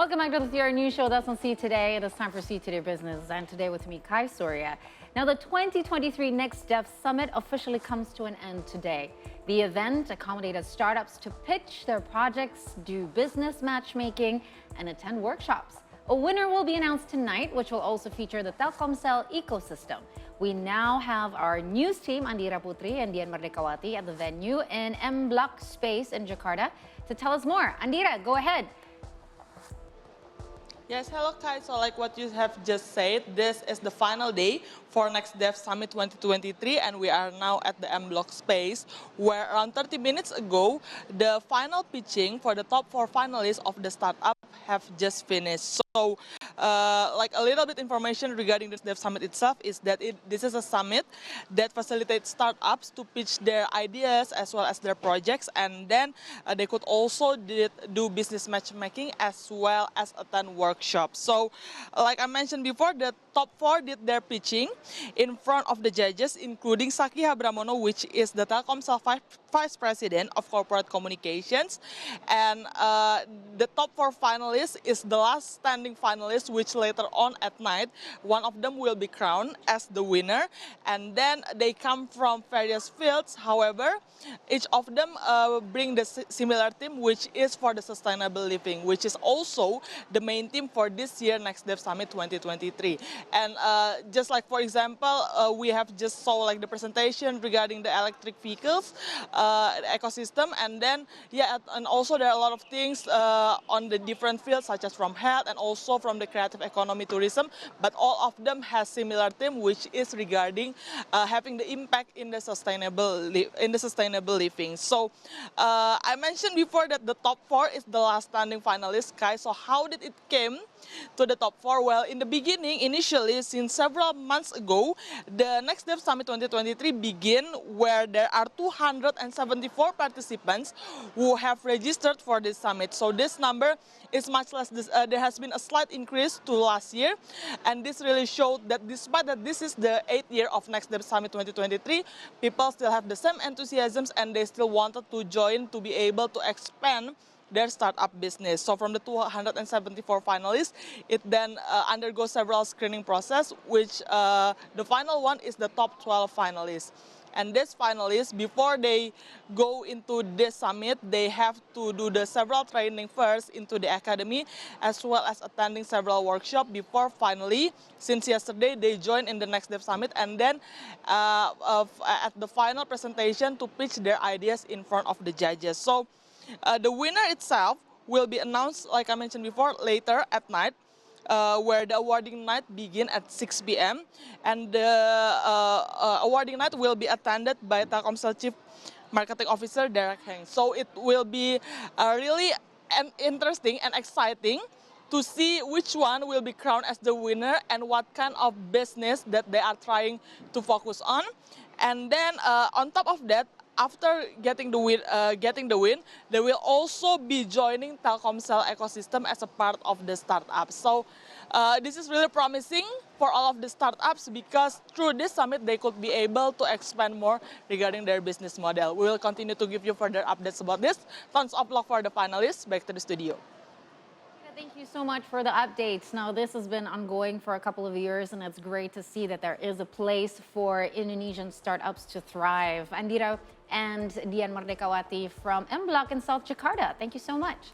Welcome back to the CR News Show. That's on See Today. It is time for See Today Business. And today with me, Kai Surya. Now, the 2023 Next Dev Summit officially comes to an end today. The event accommodated startups to pitch their projects, do business matchmaking, and attend workshops. A winner will be announced tonight, which will also feature the Telkomsel ecosystem. We now have our news team, Andira Putri and Dian Merdekawati, at the venue in M Block Space in Jakarta to tell us more. Andira, go ahead. Yes, hello Kai. So like what you have just said, this is the final day for Next Dev Summit 2023 and we are now at the M Block Space where around 30 minutes ago, the final pitching for the top 4 finalists of the startup have just finished. So like a little bit information regarding this Dev Summit itself is that this is a summit that facilitates startups to pitch their ideas as well as their projects, and then they could also do business matchmaking as well as attend workshops. So like I mentioned before, the top 4 did their pitching in front of the judges, including Saki Habramono, which is the Telkomsel Vice President of Corporate Communications. And the top 4 finalists is the last standing finalist, which later on at night, one of them will be crowned as the winner. And then they come from various fields. However, each of them bring the similar theme, which is for the sustainable living, which is also the main theme for this year Next Dev Summit 2023. And just like, for example, we have just saw like the presentation regarding the electric vehicles ecosystem, and then and also there are a lot of things on the different fields, such as from health and also from the creative economy, tourism, but all of them has similar theme, which is regarding having the impact in the sustainable living. So I mentioned before that the top 4 is the last standing finalist, Kai. So how did it came to the top 4? Well, in the beginning, initially, since several months ago, the Next Dev Summit 2023 began where there are 274 participants who have registered for this summit. So this number is much less. There has been a slight increase to last year, and this really showed that despite that this is the 8th year of Next Dev Summit 2023, people still have the same enthusiasms and they still wanted to join to be able to expand their startup business. So from the 274 finalists, it then undergoes several screening process, which the final one is the top 12 finalists. And these finalists, before they go into this summit, they have to do the several training first into the academy, as well as attending several workshops before finally, since yesterday, they joined in the Next Dev Summit, and then at the final presentation to pitch their ideas in front of the judges. So the winner itself will be announced, like I mentioned before, later at night, where the awarding night begin at 6 p.m. and the awarding night will be attended by Telkomsel Chief Marketing Officer Derek Heng. So it will be really interesting and exciting to see which one will be crowned as the winner and what kind of business that they are trying to focus on. And then on top of that, after getting the win, they will also be joining Telkomsel ecosystem as a part of the startup. So this is really promising for all of the startups because through this summit they could be able to expand more regarding their business model. We will continue to give you further updates about this. Tons of luck for the finalists. Back to the studio. Thank you so much for the updates. Now, this has been ongoing for a couple of years, and it's great to see that there is a place for Indonesian startups to thrive. Andira and Dian Merdekawati from M Block in South Jakarta. Thank you so much.